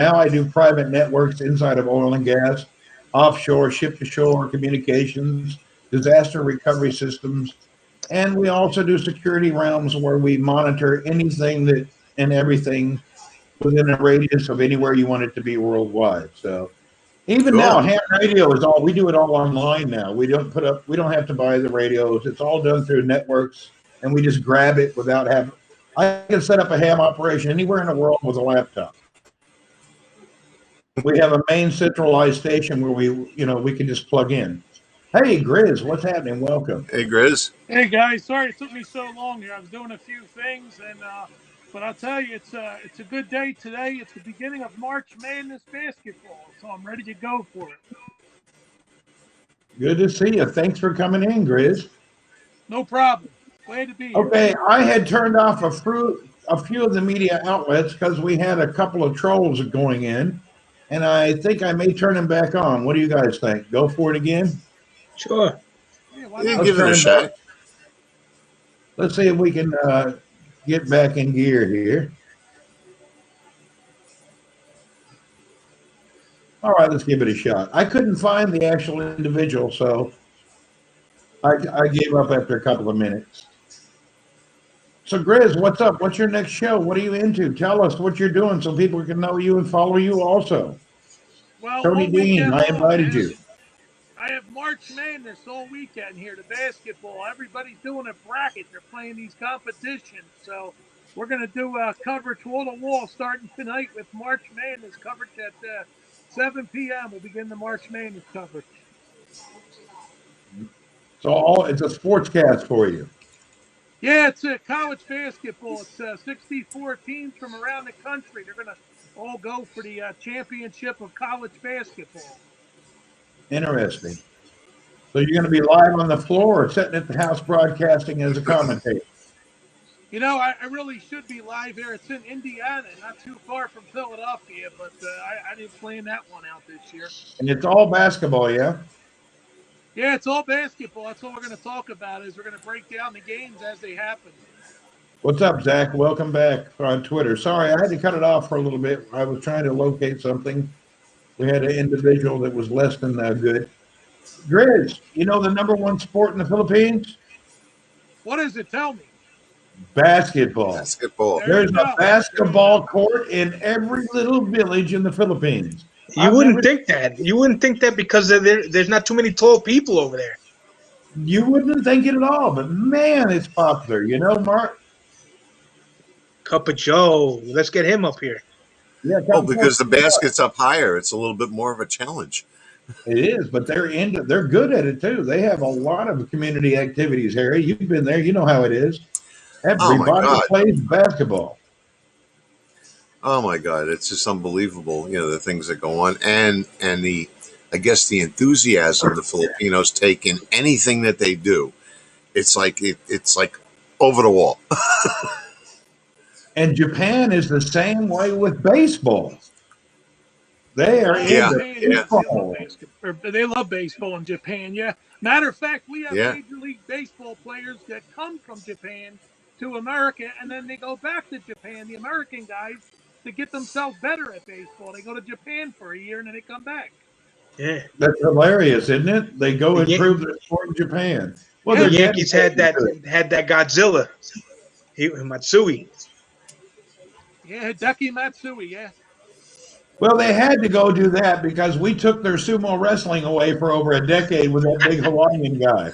Now I do private networks inside of oil and gas, offshore, ship to shore communications, disaster recovery systems, and we also do security realms where we monitor anything that and everything within a radius of anywhere you want it to be worldwide. So even now, Cool. ham radio is all we do it all online now. We don't have to buy the radios. It's all done through networks and we just grab it without having I can set up a ham operation anywhere in the world with a laptop. We have a main centralized station where we can just plug in. Hey, Grizz, what's happening? Welcome. Hey, Grizz. Hey guys, sorry it took me so long here. I was doing a few things, and but I'll tell you, it's a good day today. It's the beginning of March Madness basketball, so I'm ready to go for it. Good to see you. Thanks for coming in, Grizz. No problem. Glad to be here. Okay, I had turned off a few of the media outlets because we had a couple of trolls going in, and I think I may turn them back on. What do you guys think? Go for it again? Sure. Yeah, why Yeah, not? give it a shot. Let's see if we can get back in gear here. All right, let's give it a shot. I couldn't find the actual individual, so I gave up after a couple of minutes. So, Grizz, what's up? What's your next show? What are you into? Tell us what you're doing so people can know you and follow you also. Well, Tony all Dean, weekend I long, invited man. you. I have March Madness all weekend here, the basketball. Everybody's doing a bracket. They're playing these competitions. So we're going to do coverage wall to wall starting tonight with March Madness coverage at 7 p.m. We'll begin the March Madness coverage. So it's a sports cast for you. Yeah, it's college basketball. It's 64 teams from around the country. They're going to all go for the championship of college basketball. Interesting. So you're going to be live on the floor or sitting at the house broadcasting as a commentator? You know, I really should be live here. It's in Indiana, not too far from Philadelphia, but I didn't plan that one out this year. And it's all basketball, yeah? Yeah, it's all basketball. That's what we're going to talk about is we're going to break down the games as they happen. What's up, Zach? Welcome back on Twitter. Sorry, I had to cut it off for a little bit. I was trying to locate something. We had an individual that was less than good. Grizz, you know the number one sport in the Philippines? What is it? Tell me. Basketball. Basketball. There There's you a go. basketball court in every little village in the Philippines. You wouldn't think that. You wouldn't think that because there's not too many tall people over there. You wouldn't think it at all, but man, it's popular. You know, Mark? Cup of Joe. Let's get him up here. Yeah, Well, because the basket's up higher, it's a little bit more of a challenge. It is, but they're good at it too. They have a lot of community activities, Harry. You've been there, you know how it is. Everybody plays basketball. Oh my God, it's just unbelievable, the things that go on and I guess the enthusiasm the Filipinos take in anything that they do. It's like over the wall. And Japan is the same way with baseball. They are into baseball. They love baseball in Japan, yeah. Matter of fact, we have Major League Baseball players that come from Japan to America, and then they go back to Japan, the American guys, to get themselves better at baseball. They go to Japan for a year, and then they come back. Yeah. That's hilarious, isn't it? They go improve their sport in Japan. Well, the Yankees had that Godzilla, Matsui. Yeah, Hideki Matsui, yeah. Well, they had to go do that because we took their sumo wrestling away for over a decade with that big Hawaiian guy.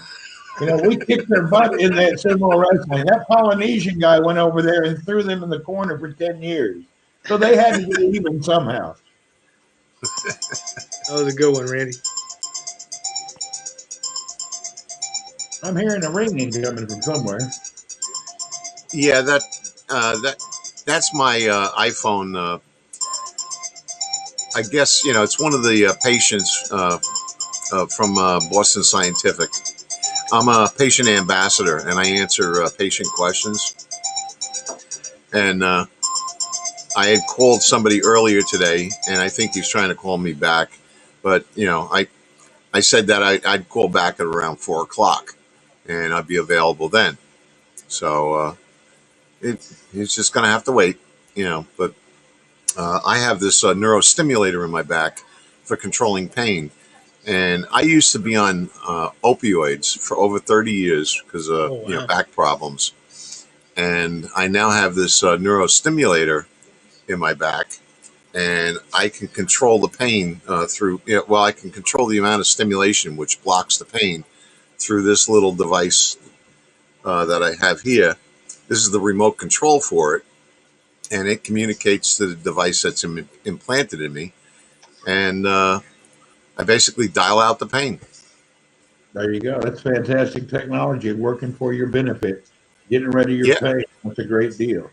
We kicked their butt in that sumo wrestling. That Polynesian guy went over there and threw them in the corner for 10 years. So they had to get even somehow. That was a good one, Randy. I'm hearing a ringing coming from somewhere. Yeah, that's my iPhone. I guess it's one of the patients from Boston Scientific. I'm a patient ambassador, and I answer patient questions. And I had called somebody earlier today, and I think he's trying to call me back. But I said that I'd call back at around 4:00, and I'd be available then. So he's just going to have to wait, But I have this neurostimulator in my back for controlling pain. And I used to be on opioids for over 30 years because of Oh wow. back problems. And I now have this neurostimulator in my back, and I can control the pain through. Well, I can control the amount of stimulation which blocks the pain through this little device that I have here. This is the remote control for it, and it communicates to the device that's implanted in me, and I basically dial out the pain. There you go. That's fantastic technology working for your benefit. Getting rid of your Yeah, pain. That's a great deal.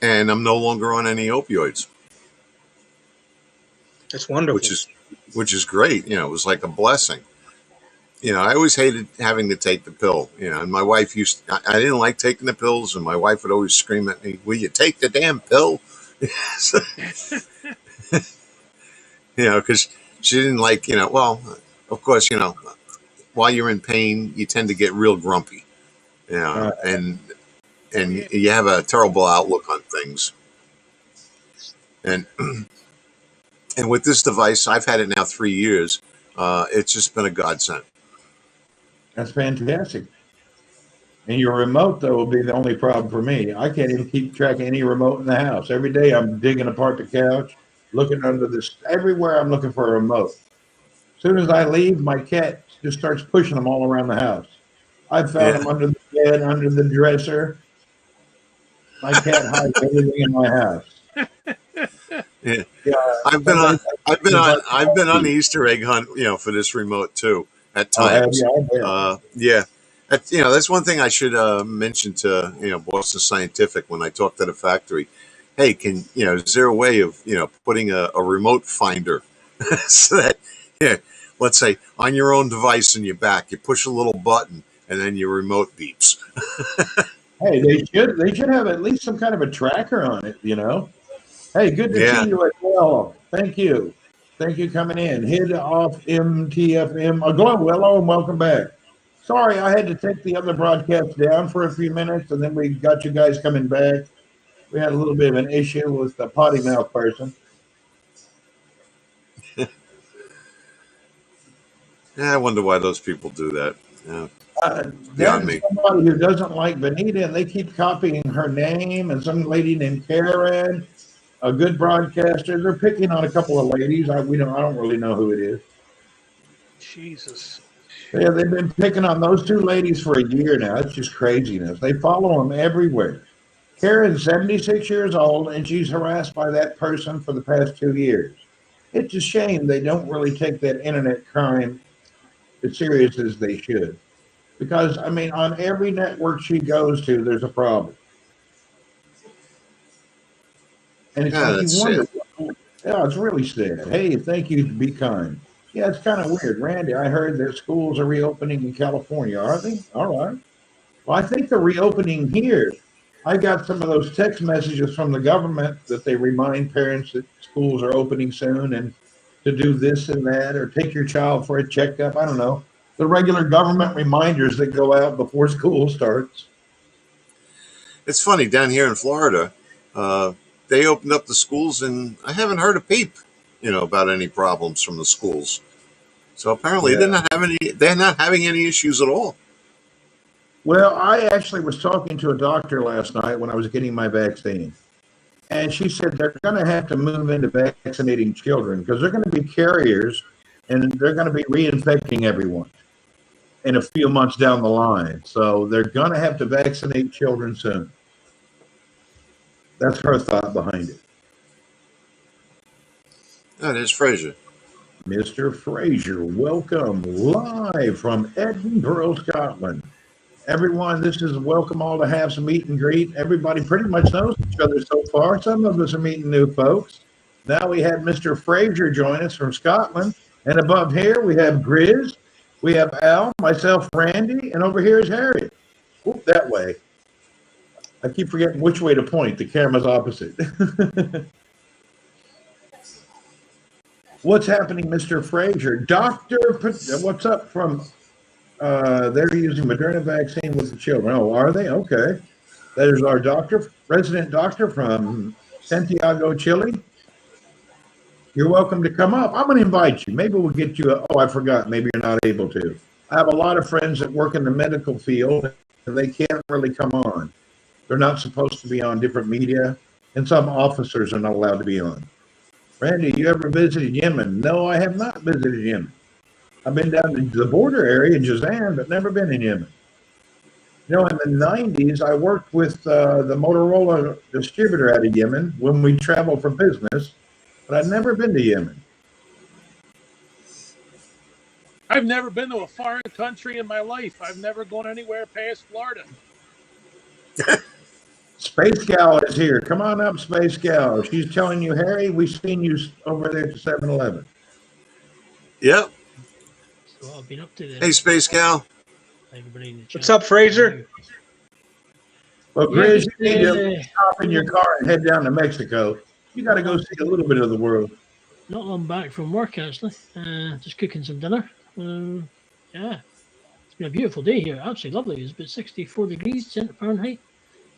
and I'm no longer on any opioids, That's which wonderful. is which is great. It was like a blessing. I always hated having to take the pill. And my wife I didn't like taking the pills, and my wife would always scream at me, "Will you take the damn pill?" Because she didn't like, well, of course, while you're in pain, you tend to get real grumpy, Uh, and you have a terrible outlook on things. And and with this device, I've had it now 3 years. It's just been a godsend. that's fantastic. And your remote, though, will be the only problem for me. I can't even keep track of any remote in the house. Every day I'm digging apart the couch, looking under this, everywhere I'm looking for a remote. As soon as I leave, my cat just starts pushing them all around the house. I've found Yeah, them under the bed, under the dresser. My cat hides everything in my house. yeah. Yeah, I've been on, somebody I've been on the Easter egg hunt, for this remote too, at oh, have times. you? I bet. Yeah, that's one thing I should mention to Boston Scientific when I talk to the factory. Hey, is there a way of putting a remote finder so that let's say on your own device in your back, you push a little button and then your remote beeps. Hey, they should have at least some kind of a tracker on it. Hey, good to see Yeah, you as well. Thank you. Thank you coming in. Hit off MTFM. Hello and welcome back. Sorry, I had to take the other broadcast down for a few minutes, and then we got you guys coming back. We had a little bit of an issue with the potty mouth person. yeah. I wonder why those people do that. Beyond That's me. somebody who doesn't like Benita, and they keep copying her name. And some lady named Karen, a good broadcaster. They're picking on a couple of ladies. I don't really know who it is. Jesus. Yeah, they've been picking on those two ladies for a year now. It's just craziness. They follow them everywhere. Karen's 76 years old, and she's harassed by that person for the past 2 years. It's a shame they don't really take that internet crime as serious as they should. Because, I mean, on every network she goes to, there's a problem. And it's Yeah, like you that's wonder, sad. yeah, it's really sad. Hey, thank you, be kind. Yeah, it's kind of weird. Randy, I heard that schools are reopening in California. Are they? All right. Well, I think the reopening here, I got some of those text messages from the government that they remind parents that schools are opening soon and to do this and that, or take your child for a checkup. I don't know. The regular government reminders that go out before school starts. It's funny down here in Florida. Uh, they opened up the schools, and I haven't heard a peep, about any problems from the schools. So apparently, Yeah. They're not having any issues at all. Well, I actually was talking to a doctor last night when I was getting my vaccine. And she said they're going to have to move into vaccinating children because they're going to be carriers and they're going to be reinfecting everyone in a few months down the line. So they're going to have to vaccinate children soon. That's her thought behind it. Oh, there's Fraser. Mr. Fraser, welcome live from Edinburgh, Scotland. Everyone, this is welcome all to have some meet and greet. Everybody pretty much knows each other so far. Some of us are meeting new folks. Now we have Mr. Fraser join us from Scotland. And above here we have Grizz, we have Al, myself, Randy, and over here is Harry. Oop, that way. I keep forgetting which way to point. The camera's opposite. What's happening, Mr. Fraser? What's up from they're using Moderna vaccine with the children. Oh, are they? Okay. There's our doctor, resident doctor from Santiago, Chile. You're welcome to come up. I'm going to invite you. Maybe we'll get you. Oh, I forgot. Maybe you're not able to. I have a lot of friends that work in the medical field, and they can't really come on. They're not supposed to be on different media, and some officers are not allowed to be on. Randy, you ever visited Yemen? No, I have not visited Yemen. I've been down to the border area in Jazan, but never been in Yemen. You know, in the 90s, I worked with the Motorola distributor out of Yemen when we traveled for business, but I'd never been to Yemen. I've never been to a foreign country in my life. I've never gone anywhere past Florida. Space Gal is here. Come on up, Space Gal. She's telling you, Harry, we've seen you over there to 7-Eleven. Yep. So what I've been up to there. Hey, Space Gal. Everybody in the chat. What's up, Fraser? Well, Yeah, Grizz, just, you need to hop in your car and head down to Mexico. You got to go see a little bit of the world. Not long back from work, actually. Just cooking some dinner. Yeah. It's been a beautiful day here. Absolutely lovely. It's about 64 degrees Fahrenheit.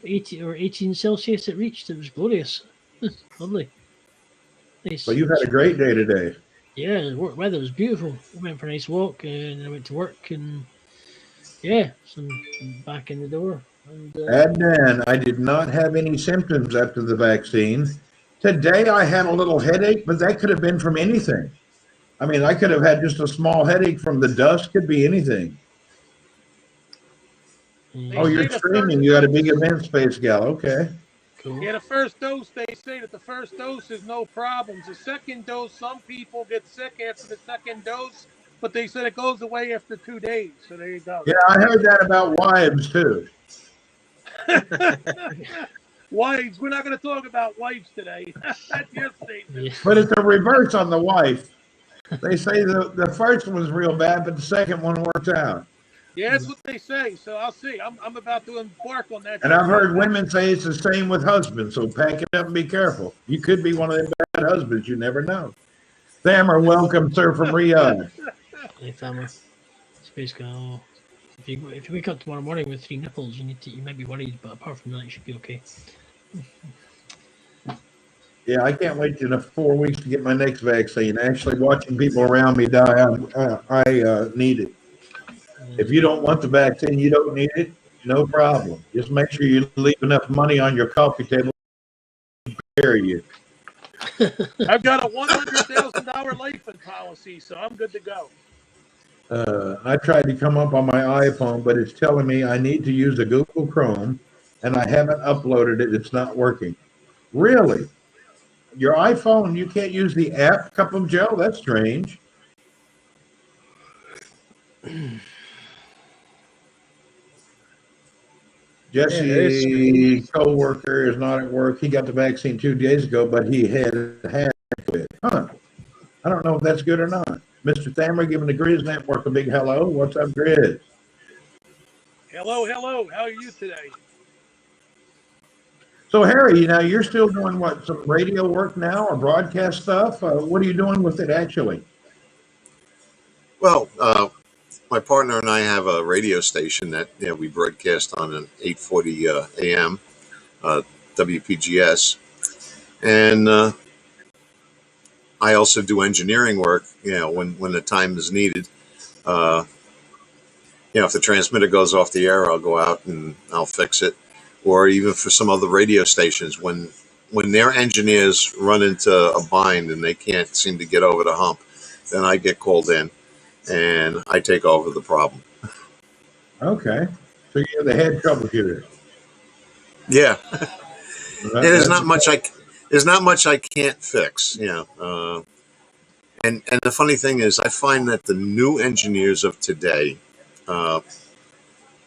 80 or 18 Celsius it reached. It was glorious. Lovely. Nice. Well, you've had a great day today. Yeah, the weather was beautiful. I went for a nice walk and I went to work and yeah, so I'm back in the door. And, Adnan, I did not have any symptoms after the vaccine. Today I had a little headache, but that could have been from anything. I mean, I could have had just a small headache from the dust, could be anything. yeah, Oh, you're streaming. You got a big event, Space Gal. Okay. cool. Yeah, the first dose, they say that the first dose is no problems. The second dose, some people get sick after the second dose, but they said it goes away after 2 days. So there you go. Yeah, I heard that about wives too. Wives, we're not going to talk about wives today. That's your statement. Yeah. But it's a reverse on the wife. They say the first one was real bad, but the second one works out. Yeah, that's what they say. So I'll see. I'm about to embark on that. And I've heard women say it's the same with husbands, so pack it up and be careful. You could be one of them bad husbands. You never know. Thammer, welcome, sir, from Riyadh. Hey, Thammer. Space Girl. If you wake up tomorrow morning with 3 nipples, you might be worried, but apart from that, you should be okay. Yeah, I can't wait to 4 weeks to get my next vaccine. Actually, watching people around me die, I need it. If you don't want the vaccine, you don't need it, no problem. Just make sure you leave enough money on your coffee table to carry you. I've got a $100,000 life policy, so I'm good to go. I tried to come up on my iPhone, but it's telling me I need to use a Google Chrome, and I haven't uploaded it. It's not working. Really? Your iPhone, you can't use the app Cup of Joe? That's strange. Jesse, co-worker, is not at work. He got the vaccine 2 days ago, but he had it. Huh. I don't know if that's good or not. Mr. Thammer giving the Grizz Network a big hello. What's up, Grizz? Hello. How are you today? So, Harry, now you're still doing what, some radio work now or broadcast stuff? What are you doing with it actually? Well, my partner and I have a radio station that we broadcast on an 840 AM WPGS, and I also do engineering work. When the time is needed. If the transmitter goes off the air, I'll go out and I'll fix it. Or even for some other radio stations, when their engineers run into a bind and they can't seem to get over the hump, then I get called in and I take over the problem. Okay. So you're the head troubleshooter. Yeah. There's not much I can't fix, And the funny thing is, I find that the new engineers of today,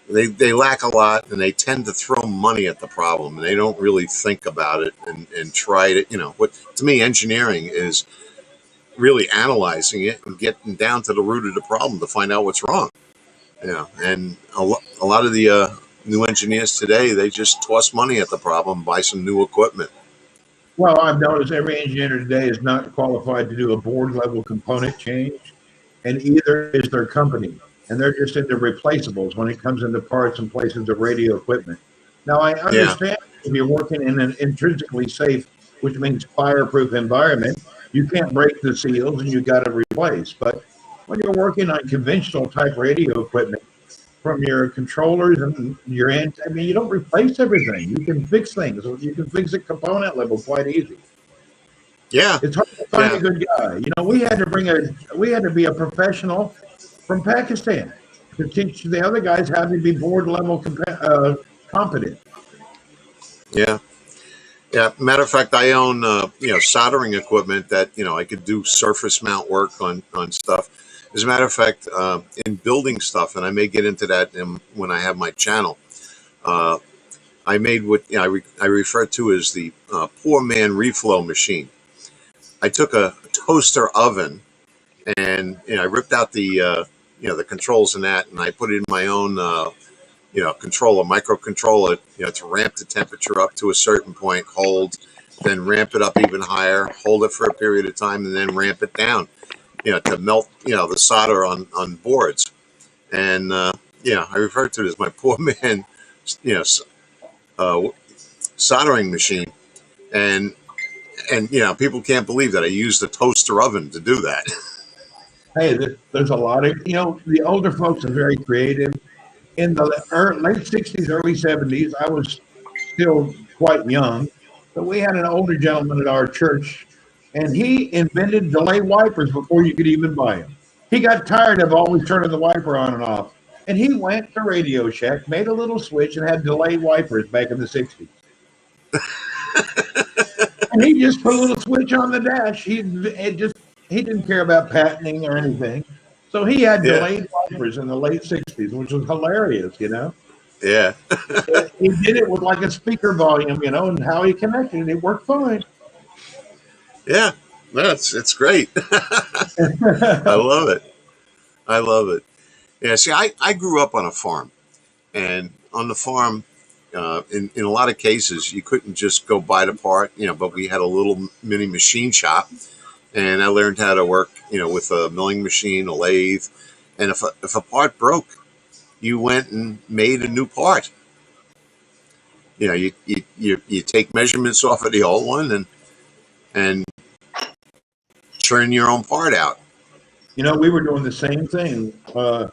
they lack a lot, and they tend to throw money at the problem, and they don't really think about it and try to, what to me, engineering is really analyzing it and getting down to the root of the problem to find out what's wrong. And a lot of the new engineers today, they just toss money at the problem, buy some new equipment. Well, I've noticed every engineer today is not qualified to do a board level component change, and either is their company. And they're just into replaceables when it comes into parts and places of radio equipment. Now, I understand if you're working in an intrinsically safe, which means fireproof environment, you can't break the seals and you got to replace. But when you're working on conventional type radio equipment, from your controllers and your I mean, you don't replace everything. You can fix things. You can fix at component level quite easy. Yeah, It's hard to find a yeah, good guy. You know, we had to be a professional from Pakistan to teach the other guys how to be board level competent. yeah. Yeah, matter of fact, I own soldering equipment that I could do surface mount work on stuff. As a matter of fact, in building stuff, and I may get into that when I have my channel. Uh, I made what I refer to as the poor man reflow machine. I took a toaster oven and I ripped out the controls in that, and I put it in my own controller, microcontroller, to ramp the temperature up to a certain point, hold, then ramp it up even higher, hold it for a period of time, and then ramp it down, to melt, the solder on boards. And, I refer to it as my poor man, you know, uh, soldering machine. And, people can't believe that I used a toaster oven to do that. Hey, there's a lot of, the older folks are very creative. In the late 60s, early 70s, I was still quite young, but we had an older gentleman at our church, and he invented delay wipers before you could even buy them. He got tired of always turning the wiper on and off, and he went to Radio Shack, made a little switch, and had delay wipers back in the 60s. And he just put a little switch on the dash. He didn't care about patenting or anything. So he had Yeah, delayed wipers in the late 60s, which was hilarious, yeah, He did it with like a speaker volume, and how he connected it. It worked fine. yeah. No, it's great. I love it. I love it. Yeah, see, I grew up on a farm, and on the farm, in a lot of cases, you couldn't just go buy the part, but we had a little mini machine shop, and I learned how to work, with a milling machine, a lathe, and if a part broke, you went and made a new part. You take measurements off of the old one and churn your own part out. We were doing the same thing. The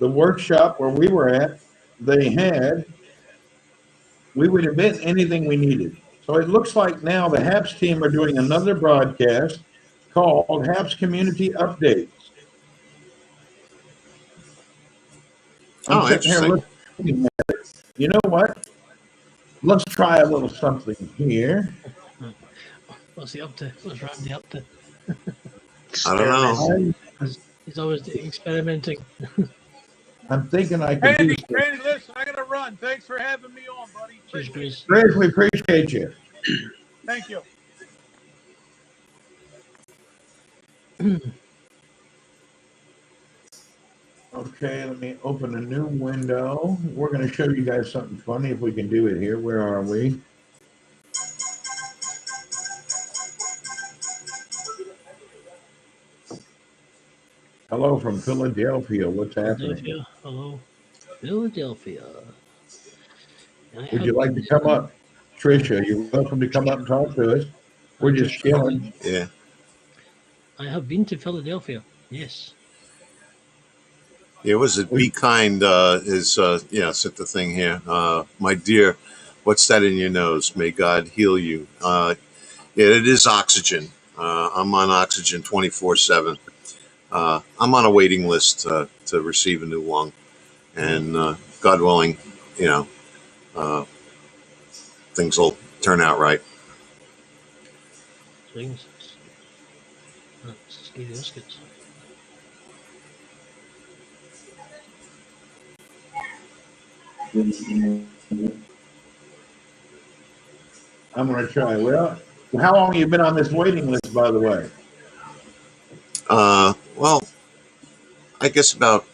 workshop where we were at, we would invent anything we needed. So it looks like now the Happs team are doing another broadcast called Happs Community Updates. I'm Oh, sitting here interesting. looking at it. You know what? Let's try a little something here. What's he up to? What's Randy up to? I don't know. He's always experimenting. I'm thinking I can do Randy, listen, I gotta run. Thanks for having me on, buddy. Cheers, Grace. Grace, we appreciate you. Thank you. Okay, let me open a new window. We're going to show you guys something funny if we can do it here. Where are we? Hello from Philadelphia. What's happening? Philadelphia. Hello. Philadelphia. Would you like to come up? Tricia, you're welcome to come up and talk to us. We're just chilling. Yeah. I have been to Philadelphia. Yes. Yeah, was it Be Kind is sent the thing here. My dear, what's that in your nose? May God heal you. Yeah, it is oxygen. I'm on oxygen 24/7. I'm on a waiting list to receive a new lung. And God willing, things will turn out right. Things. That's Skeezy Biscuits. I'm going to try. Well, how long have you been on this waiting list, by the way? Well, I guess about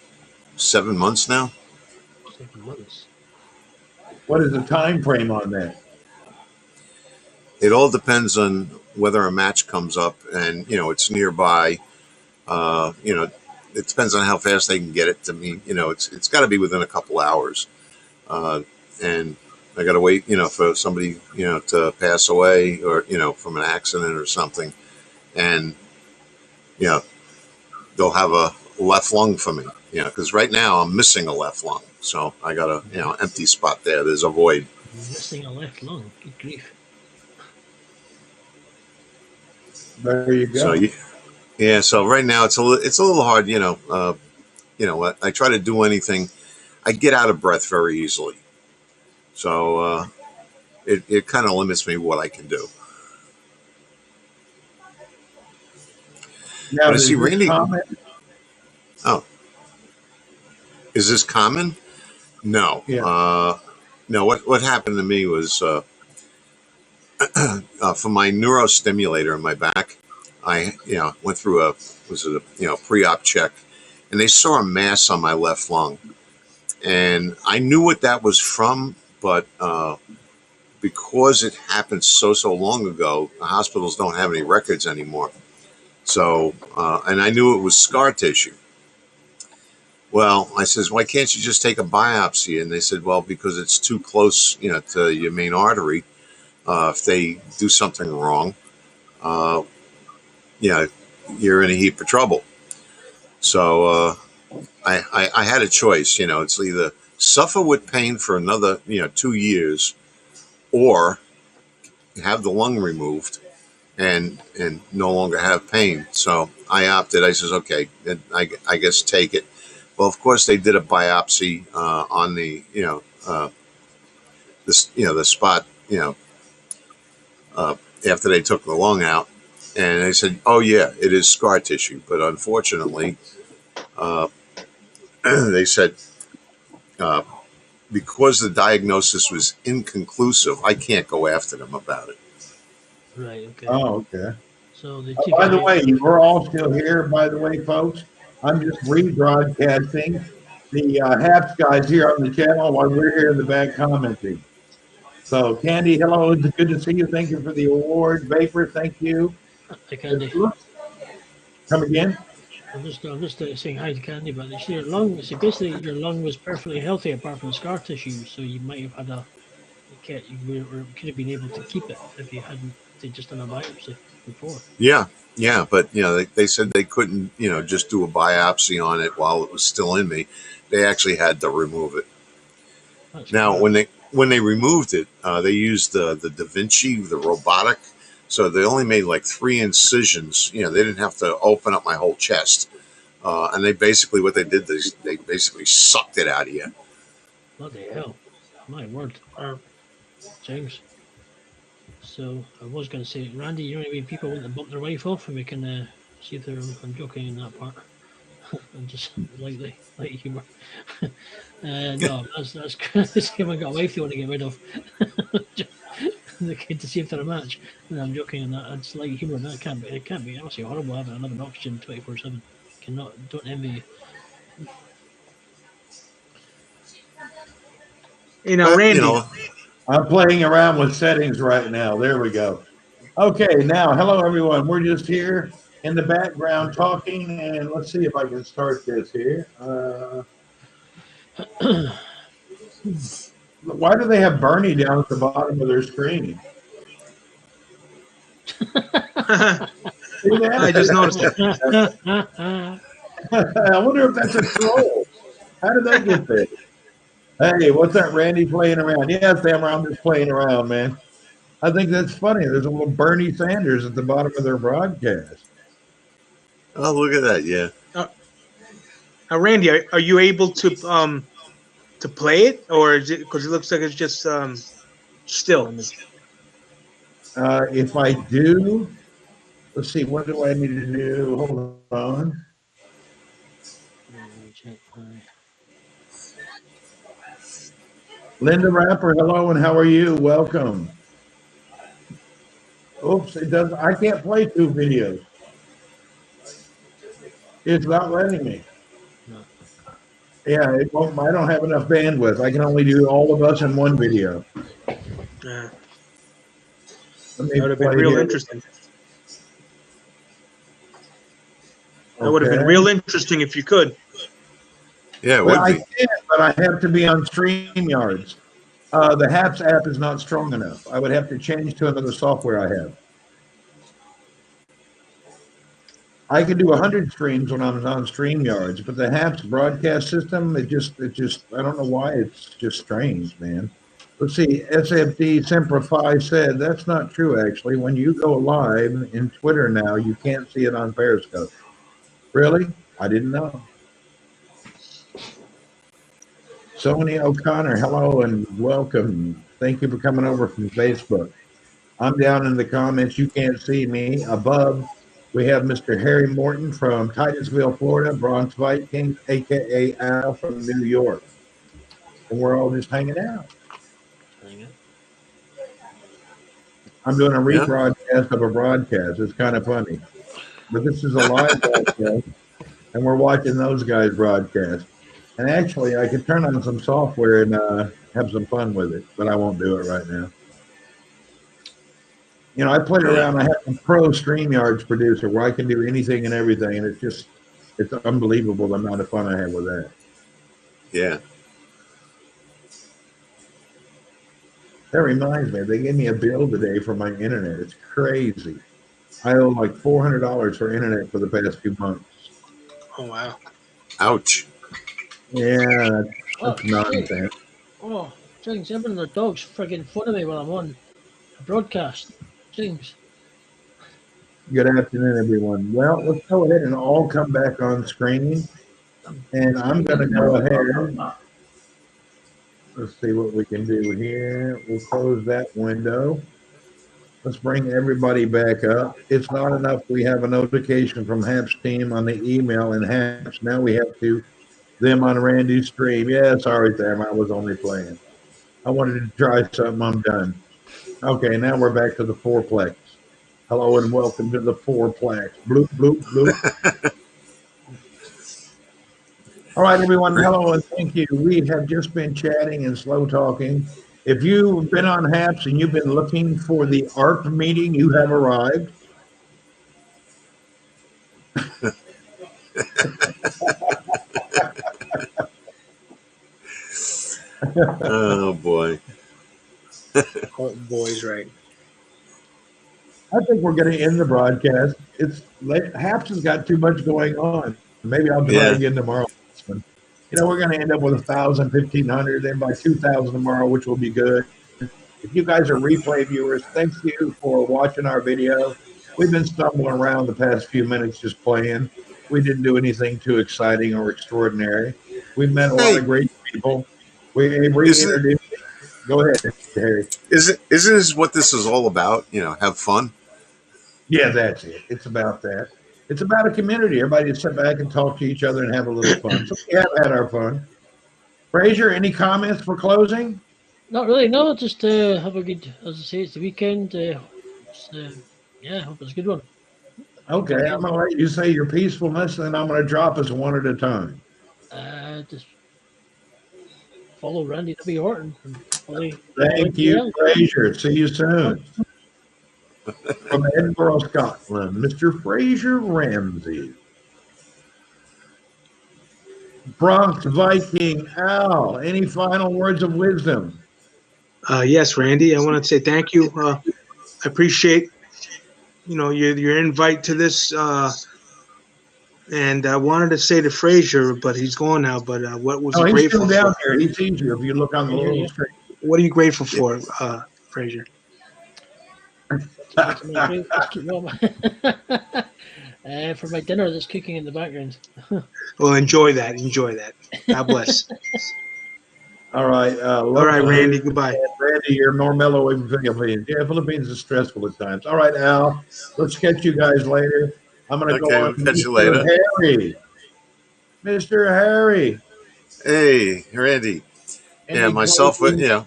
7 months now. 7 months. What is the time frame on that? It all depends on whether a match comes up and, it's nearby. It depends on how fast they can get it to me. It's got to be within a couple hours. And I got to wait, for somebody, to pass away or, from an accident or something. and you know they'll have a left lung for me. Because right now I'm missing a left lung, so I got a empty spot there. There's a void. Missing a left lung. Good grief. There you So go. yeah. So right now it's a little hard. I try to do anything. I get out of breath very easily, so it kind of limits me what I can do. Now, But I is see this Randy. common? Oh, is this common? No. Yeah. No. What happened to me was for my neurostimulator in my back. I went through a pre-op check, and they saw a mass on my left lung, and I knew what that was from, but because it happened so long ago, the hospitals don't have any records anymore. So, and I knew it was scar tissue. Well, I says, why can't you just take a biopsy? And they said, well, because it's too close, to your main artery. If they do something wrong, uh, you're in a heap of trouble. So I had a choice. It's either suffer with pain for another 2 years, or have the lung removed and no longer have pain. So I opted. I says, okay, I guess take it. Well, of course they did a biopsy on the the spot after they took the lung out, and they said, oh yeah, it is scar tissue, but unfortunately, uh, they said uh, because the diagnosis was inconclusive, I can't go after them about it. Right. Okay. Oh, okay. So they By the way, we're all still here, by the way, folks. I'm just rebroadcasting the Happs guys here on the channel while we're here in the back commenting. So, Candy, hello. It's good to see you. Thank you for the award. Vapor, thank you. Candy. Come again? I'm just saying hi to Candy, but you see your lung. So basically, your lung was perfectly healthy apart from scar tissue. So you might have had you could have been able to keep it if you hadn't just done a biopsy before. Yeah, but they said they couldn't just do a biopsy on it while it was still in me. They actually had to remove it. That's Now, correct. when they removed it, they used the Da Vinci, the robotic. So they only made like 3 incisions. They didn't have to open up my whole chest. And they basically, what they did is they basically sucked it out of you. Bloody hell. My word. James. So I was going to say, Randy, you know what I mean? People want to bump their wife off, and we can see if I'm joking in that part. I'm just light humor. No, that's if I got a wife you want to get rid of. The kid to see if they're a match. No, I'm joking on that. It's light humor. That it can't be honestly horrible having another oxygen 24/7. Don't envy you. But Randy. I'm playing around with settings right now. There we go. Okay, now, hello, everyone. We're just here in the background talking, and let's see if I can start this here. Why do they have Bernie down at the bottom of their screen? I just noticed that. I wonder if that's a troll. How did they get there? Hey, what's that, Randy playing around? Yeah, Sam, I'm just playing around, man. I think that's funny. There's a little Bernie Sanders at the bottom of their broadcast. oh, look at that! Yeah. Randy, are you able to play it, or is it because it looks like it's just still? If I do, let's see, what do I need to do? Hold on. Linda Rapper, hello, and how are you? Welcome. Oops, it does. I can't play 2 videos. It's not letting me. No. Yeah, it won't. I don't have enough bandwidth. I can only do all of us in 1 video. That Let would me have been play real here. interesting. That would have been real interesting if you could. Yeah, it Well, would I be. can, but I have to be on StreamYards. The Happs app is not strong enough. I would have to change to another software I have. I could do 100 streams when I'm on StreamYards, but the Happs broadcast system, I don't know why it's just strange, man. Let's see, SFD Simplify said that's not true, actually. When you go live in Twitter now, you can't see it on Periscope. Really? I didn't know. Sony O'Connor, hello and welcome. Thank you for coming over from Facebook. I'm down in the comments. You can't see me. Above, we have Mr. Harry Morton from Titusville, Florida, Bronx Vikings, aka Al from New York. And we're all just hanging out. Hang on. I'm doing a Yeah. rebroadcast of a broadcast. It's kind of funny. But this is a live broadcast, and we're watching those guys broadcast. And actually, I could turn on some software and have some fun with it, but I won't do it right now. You know, I played Yeah. around. I have a pro StreamYards producer where I can do anything and everything, and it's unbelievable the amount of fun I have with that. Yeah. That reminds me, they gave me a bill today for my internet. It's crazy. I owe like $400 for internet for the past 2 months. Oh wow. Ouch. Yeah, Oh, that's shit. nonsense. Oh, James, everyone and their dog's friggin' phoning me while I'm on a broadcast. James. Good afternoon, everyone. Well, let's go ahead and all come back on screen. And I'm going to go ahead. Let's see what we can do here. We'll close that window. Let's bring everybody back up. It's not enough. We have a notification from Hap's team on the email and Hap's. Now we have to them on Randy's stream. Yeah, sorry, Sam. I was only playing. I wanted to try something. I'm done. Okay, now we're back to the fourplex. Hello and welcome to the fourplex. Bloop, bloop, bloop. All right, everyone. Hello and thank you. We have just been chatting and slow talking. If you've been on Haps and you've been looking for the ARP meeting, you have arrived. Oh boy. Oh, boys, right. I think we're going to end the broadcast. It's late. Haps has got too much going on. Maybe I'll try Yeah. again tomorrow. You know, we're going to end up with 1,000, 1,500, then by 2,000 tomorrow, which will be good. If you guys are replay viewers, thank you for watching our video. We've been stumbling around the past few minutes just playing. We didn't do anything too exciting or extraordinary. We've met a lot Hey, of great people. We isn't reintroduced. Go ahead, Harry. isn't this what this is all about? You know, have fun. Yeah, that's it. It's about that. It's about a community. Everybody sit back and talk to each other and have a little fun. So we have had our fun. Frazier, any comments for closing? Not really, no. Just have a good, as I say, it's the weekend. Yeah, hope it's a good one. Okay, I'm going to let you say your peacefulness, and I'm going to drop us one at a time. Just follow Randy W. Horton and follow Thank you, else. Frazier. See you soon. From Edinburgh, Scotland, Mr. Frazier Ramsey. Bronx Viking Al, any final words of wisdom? Yes, Randy. I want to say thank you. I appreciate your invite to this. And I wanted to say to Frazier, but he's gone now. But what was Oh, he he's still grateful down for? there. He's easier if you look on the Frazier, little yeah. screen. What are you grateful for, Frazier? Let's keep warm. For my dinner that's cooking in the background. Well, enjoy that. Enjoy that. God bless. All right. All right, Randy. Goodbye. Randy, you're more mellow in the Philippines. Yeah, Philippines is stressful at times. All right, Al. Let's catch you guys later. I'm going to go Okay, on we'll to catch you Mr. later. Harry. Mr. Harry. Hey, Randy. Yeah, Any myself. closing? Yeah.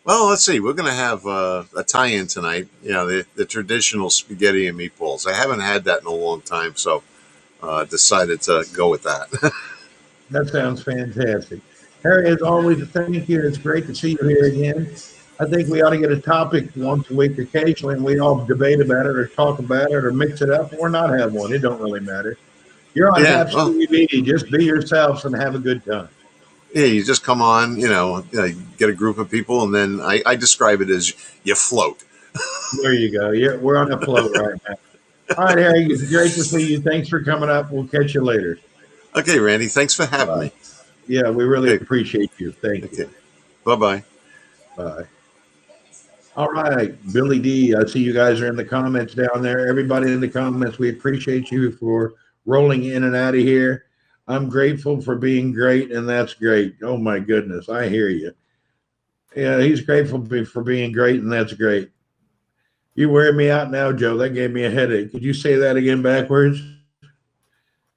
Well, let's see. We're gonna have a tie-in tonight. You know, the traditional spaghetti and meatballs. I haven't had that in a long time, so decided to go with that. That sounds fantastic. Harry, as always, thank you. It's great to see you here again. I think we ought to get a topic once a week occasionally, and we all debate about it or talk about it or mix it up or not have one. It don't really matter. You're on Yeah. Haps Well, TV. Just be yourselves and have a good time. yeah. You just come on. Get a group of people, and then I describe it as you float. There you go. We're on a float right now. All right, Harry, it's great to see you. Thanks for coming up. We'll catch you later. Okay, Randy, thanks for having Bye. me. Yeah, we really Okay, appreciate you. Thank okay. you. Bye bye. Bye. All right, Billy D. I see you guys are in the comments down there. Everybody in the comments, we appreciate you for rolling in and out of here. I'm grateful for being great, and that's great. Oh my goodness, I hear you. Yeah, he's grateful for being great, and that's great. You wear me out now, Joe. That gave me a headache. Could you say that again backwards?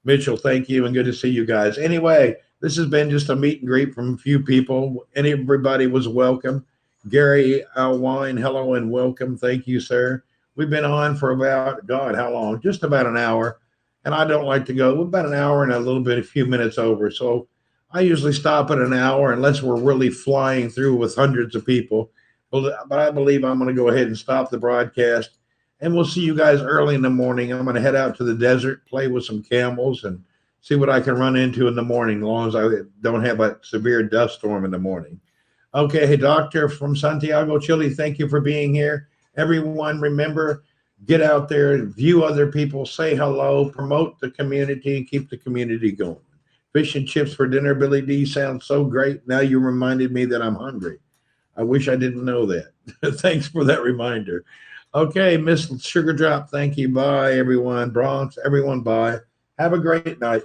Mitchell, thank you, and good to see you guys. Anyway, this has been just a meet and greet from a few people, and everybody was welcome. Gary Alwine, hello and welcome. Thank you, sir. We've been on for about, God, how long? Just about an hour. And I don't like to go about an hour and a little bit, a few minutes over. So I usually stop at an hour unless we're really flying through with hundreds of people. But I believe I'm going to go ahead and stop the broadcast, and we'll see you guys early in the morning. I'm going to head out to the desert, play with some camels, and see what I can run into in the morning, as long as I don't have a severe dust storm in the morning. Okay, hey, Doctor from Santiago, Chile, thank you for being here. Everyone, remember, get out there, view other people, say hello, promote the community, and keep the community going. Fish and chips for dinner, Billy D, sounds so great. Now you reminded me that I'm hungry. I wish I didn't know that. Thanks for that reminder. Okay, Miss Sugar Drop, thank you. Bye, everyone. Bronx, everyone, bye. Have a great night.